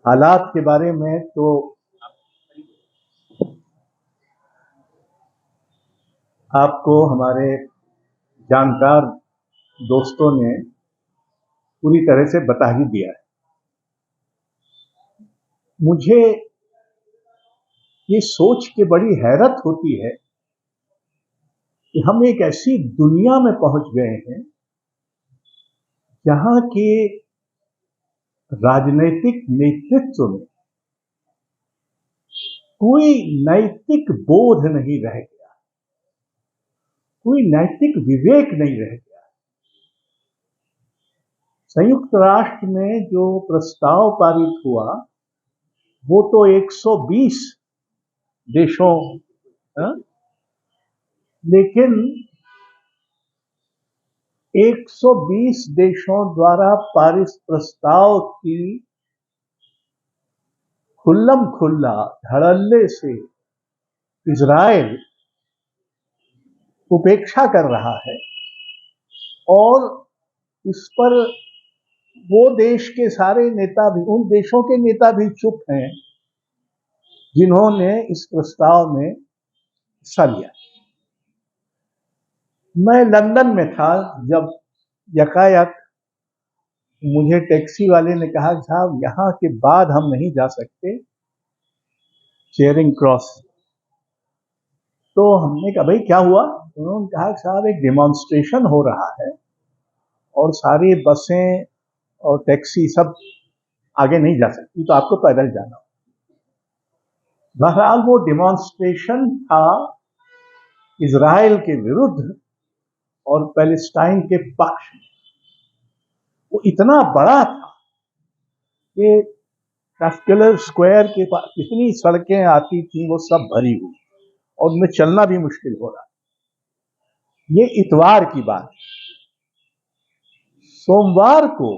हालात के बारे में तो आपको हमारे जानकार दोस्तों ने पूरी तरह से बता ही दिया है। मुझे ये सोच के बड़ी हैरत होती है कि हम एक ऐसी दुनिया में पहुंच गए हैं जहां के राजनीतिक नेतृत्व में कोई नैतिक बोध नहीं रह गया, कोई नैतिक विवेक नहीं रह गया। संयुक्त राष्ट्र में जो प्रस्ताव पारित हुआ वो तो 120 देशों, लेकिन 120 देशों द्वारा पारित प्रस्ताव की खुल्लम खुल्ला धड़ल्ले से इजराइल उपेक्षा कर रहा है और इस पर वो देश के सारे नेता भी, उन देशों के नेता भी चुप हैं जिन्होंने इस प्रस्ताव में हिस्सा लिया। मैं लंदन में था जब यकायक मुझे टैक्सी वाले ने कहा साहब यहाँ के बाद हम नहीं जा सकते चेयरिंग क्रॉस। तो हमने कहा भाई क्या हुआ? उन्होंने कहा साहब एक डेमोन्स्ट्रेशन हो रहा है और सारी बसें और टैक्सी सब आगे नहीं जा सकती, तो आपको पैदल जाना। बहरहाल वो डेमोन्स्ट्रेशन था इजराइल के विरुद्ध और पैलेस्टाइन के पक्ष में। वो इतना बड़ा था कि ट्राफल्गर स्क्वायर के पास जितनी सड़कें आती थी वो सब भरी हुई और उनमें चलना भी मुश्किल हो रहा। ये इतवार की बात। सोमवार को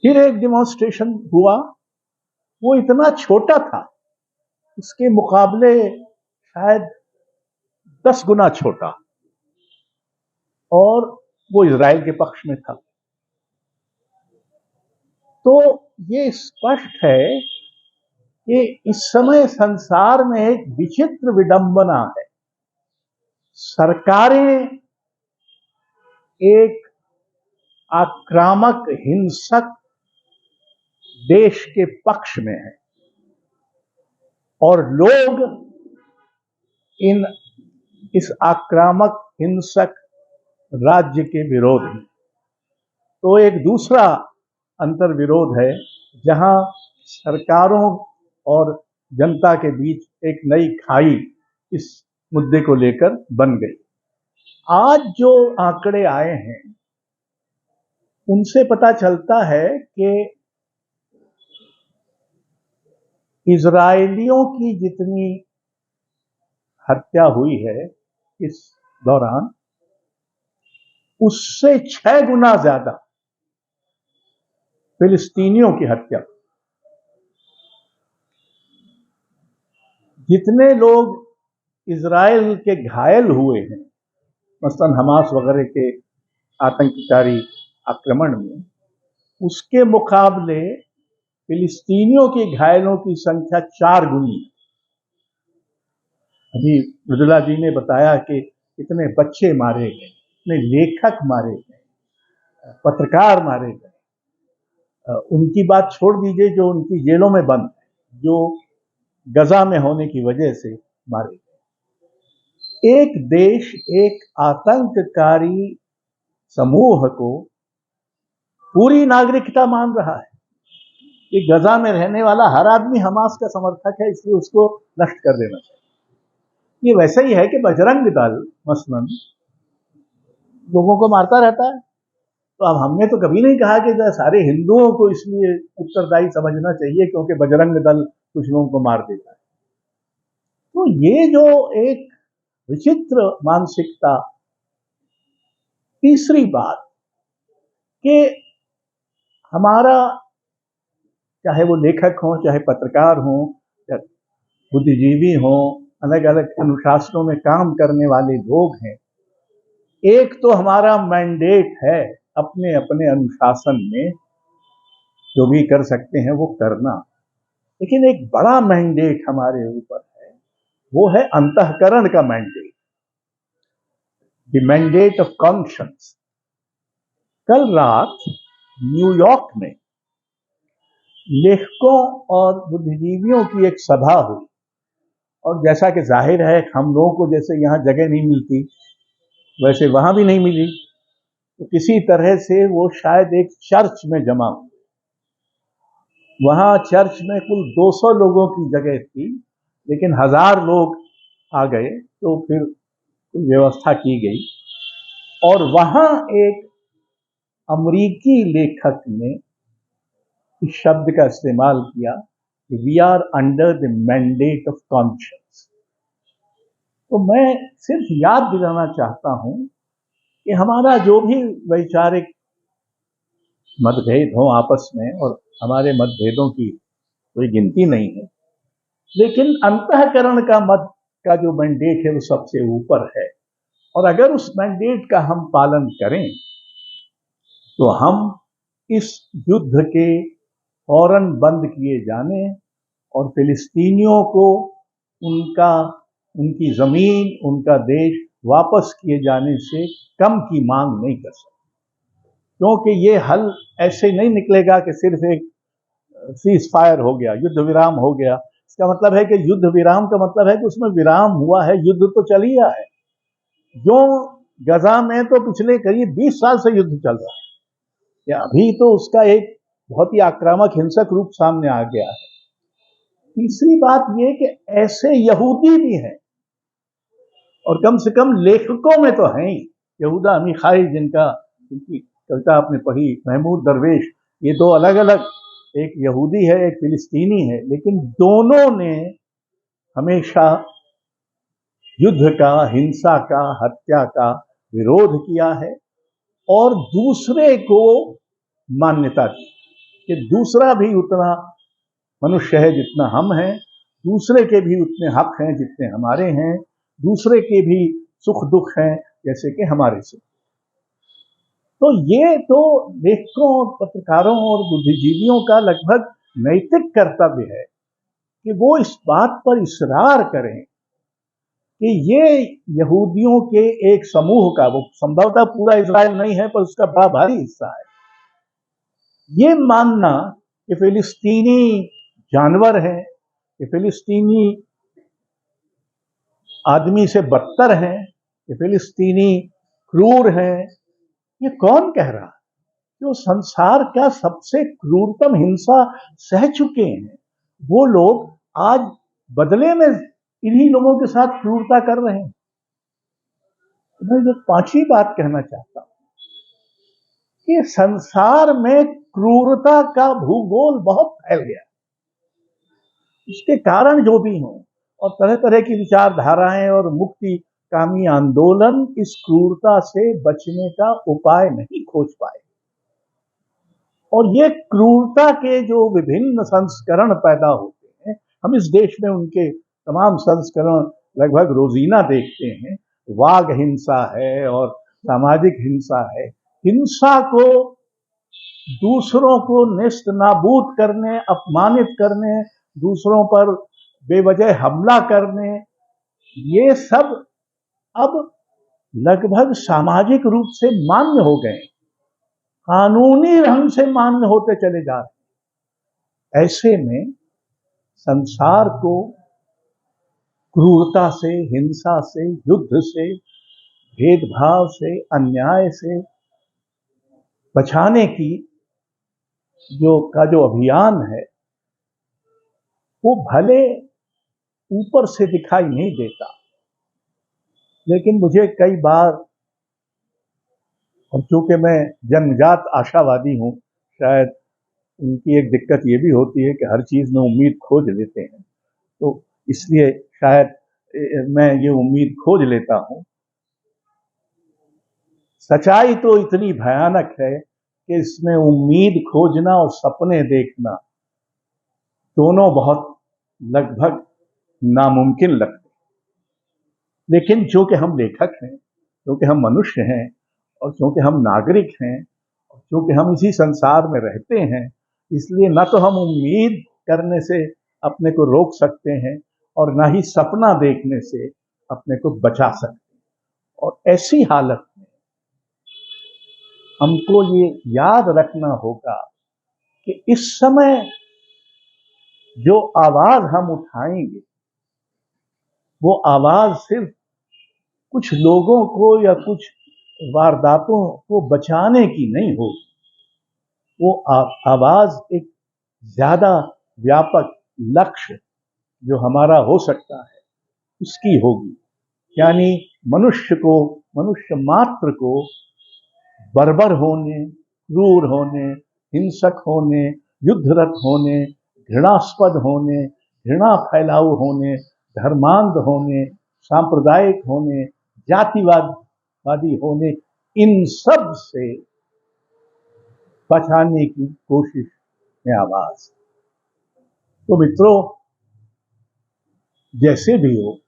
फिर एक डेमोन्स्ट्रेशन हुआ, वो इतना छोटा था, इसके मुकाबले शायद 10 गुना छोटा, और वो इजराइल के पक्ष में था। तो ये स्पष्ट है कि इस समय संसार में एक विचित्र विडंबना है। सरकारें एक आक्रामक हिंसक देश के पक्ष में है और लोग इस आक्रामक हिंसक राज्य के विरोध में। तो एक दूसरा अंतर विरोध है जहां सरकारों और जनता के बीच एक नई खाई इस मुद्दे को लेकर बन गई। आज जो आंकड़े आए हैं उनसे पता चलता है कि इजरायलियों की जितनी हत्या हुई है इस दौरान, उससे 6 गुना ज्यादा फिलिस्तीनियों की हत्या। जितने लोग इजराइल के घायल हुए हैं मसलन हमास वगैरह के आतंककारी आक्रमण में, उसके मुकाबले फिलिस्तीनियों के घायलों की संख्या 4 गुनी है। अभी मृदुला जी ने बताया कि इतने बच्चे मारे गए, इतने लेखक मारे गए, पत्रकार मारे गए। उनकी बात छोड़ दीजिए जो उनकी जेलों में बंद है, जो गजा में होने की वजह से मारे गए। एक देश एक आतंककारी समूह को पूरी नागरिकता मान रहा है कि गजा में रहने वाला हर आदमी हमास का समर्थक है, इसलिए उसको नष्ट कर देना चाहिए। ये वैसा ही है कि बजरंग दल मसलन लोगों को मारता रहता है, तो अब हमने तो कभी नहीं कहा कि सारे हिंदुओं को इसलिए उत्तरदायी समझना चाहिए क्योंकि बजरंग दल कुछ लोगों को मार देता है। तो ये जो एक विचित्र मानसिकता। तीसरी बात कि हमारा, चाहे वो लेखक हों, चाहे पत्रकार हों, चाहे बुद्धिजीवी हों, अलग अलग अनुशासनों में काम करने वाले लोग हैं, एक तो हमारा मैंडेट है अपने अपने अनुशासन में जो भी कर सकते हैं वो करना। लेकिन एक बड़ा मैंडेट हमारे ऊपर है, वो है अंतःकरण का mandate, the mandate of conscience. कल रात न्यूयॉर्क में लेखकों और बुद्धिजीवियों की एक सभा हुई, और जैसा कि जाहिर है हम लोगों को जैसे यहाँ जगह नहीं मिलती वैसे वहां भी नहीं मिली, तो किसी तरह से वो शायद एक चर्च में जमा हुए। वहां चर्च में कुल 200 लोगों की जगह थी, लेकिन 1000 लोग आ गए, तो फिर व्यवस्था की गई। और वहां एक अमरीकी लेखक ने इस शब्द का इस्तेमाल किया, we are under the mandate of conscience. तो मैं सिर्फ याद दिलाना चाहता हूं कि हमारा जो भी वैचारिक मतभेद हो आपस में, और हमारे मतभेदों की कोई गिनती नहीं है, लेकिन अंतःकरण का मत का जो मैंडेट है वो सबसे ऊपर है। और अगर उस मैंडेट का हम पालन करें तो हम इस युद्ध के फौरन बंद किए जाने और फिलिस्तीनियों को उनकी जमीन, उनका देश वापस किए जाने से कम की मांग नहीं कर सकते, क्योंकि ये हल ऐसे नहीं निकलेगा कि सिर्फ एक सीज फायर हो गया, युद्ध विराम हो गया। इसका मतलब है कि युद्ध विराम का मतलब है कि उसमें विराम हुआ है, युद्ध तो चल ही रहा है। जो गजा में तो पिछले करीब 20 साल से युद्ध चल रहा है, या अभी तो उसका एक बहुत ही आक्रामक हिंसक रूप सामने आ गया है। तीसरी बात यह कि ऐसे यहूदी भी हैं, और कम से कम लेखकों में तो हैं ही, यहूदा अमीखाई जिनकी कविता आपने पढ़ी, महमूद दरवेश, ये दो अलग अलग, एक यहूदी है एक फिलिस्तीनी है, लेकिन दोनों ने हमेशा युद्ध का, हिंसा का, हत्या का विरोध किया है, और दूसरे को मान्यता दी कि दूसरा भी उतना मनुष्य है जितना हम हैं, दूसरे के भी उतने हक हैं जितने हमारे हैं, दूसरे के भी सुख दुख हैं जैसे कि हमारे सुख। तो ये तो लेखकों, पत्रकारों और बुद्धिजीवियों का लगभग नैतिक कर्तव्य है कि वो इस बात पर इसरार करें कि ये यहूदियों के एक समूह का, वो संभवतः पूरा इजराइल नहीं है पर उसका बड़ा भारी हिस्सा है, ये मानना कि फिलिस्तीनी जानवर है, कि फिलिस्तीनी आदमी से बदतर हैं, कि फिलिस्तीनी क्रूर हैं, ये कौन कह रहा है? जो संसार का सबसे क्रूरतम हिंसा सह चुके हैं वो लोग आज बदले में इन्हीं लोगों के साथ क्रूरता कर रहे हैं। मैं जो पांचवी बात कहना चाहता हूं कि संसार में क्रूरता का भूगोल बहुत फैल गया, इसके कारण जो भी हों, और तरह तरह की विचारधाराएं और मुक्ति कामी आंदोलन इस क्रूरता से बचने का उपाय नहीं खोज पाए। और ये क्रूरता के जो विभिन्न संस्करण पैदा होते हैं, हम इस देश में उनके तमाम संस्करण लगभग रोजीना देखते हैं। वाघ हिंसा है और सामाजिक हिंसा है। हिंसा को दूसरों को नेस्त नाबूद करने, अपमानित करने, दूसरों पर बेवजह हमला करने, ये सब अब लगभग सामाजिक रूप से मान्य हो गए, कानूनी ढंग से मान्य होते चले जा रहे। ऐसे में संसार को क्रूरता से, हिंसा से, युद्ध से, भेदभाव से, अन्याय से बचाने की जो अभियान है वो भले ऊपर से दिखाई नहीं देता, लेकिन मुझे कई बार, और चूंकि मैं जन्मजात आशावादी हूं, शायद उनकी एक दिक्कत ये भी होती है कि हर चीज में उम्मीद खोज लेते हैं, तो इसलिए शायद मैं ये उम्मीद खोज लेता हूं। सच्चाई तो इतनी भयानक है कि इसमें उम्मीद खोजना और सपने देखना दोनों बहुत लगभग नामुमकिन लगते। लेकिन चूंकि हम लेखक हैं, क्योंकि हम मनुष्य हैं, और क्योंकि हम नागरिक हैं, और क्योंकि हम इसी संसार में रहते हैं, इसलिए ना तो हम उम्मीद करने से अपने को रोक सकते हैं और ना ही सपना देखने से अपने को बचा सकते हैं। और ऐसी हालत में हमको ये याद रखना होगा कि इस समय जो आवाज हम उठाएंगे वो आवाज सिर्फ कुछ लोगों को या कुछ वारदातों को बचाने की नहीं होगी। वो आवाज एक ज्यादा व्यापक लक्ष्य जो हमारा हो सकता है उसकी होगी। यानी मनुष्य को, मनुष्य मात्र को बर्बर होने, क्रूर होने, हिंसक होने, युद्धरत होने, घृणास्पद होने, घृणा फैलाऊ होने, धर्मांध होने, सांप्रदायिक होने, जातिवादी होने, इन सब से बचाने की कोशिश में आवाज। तो मित्रों, जैसे भी हो,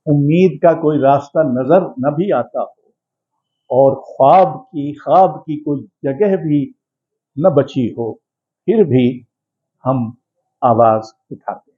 उम्मीद का कोई रास्ता नजर न भी आता हो और ख्वाब की कोई जगह भी न बची हो, फिर भी हम आवाज उठाते हैं।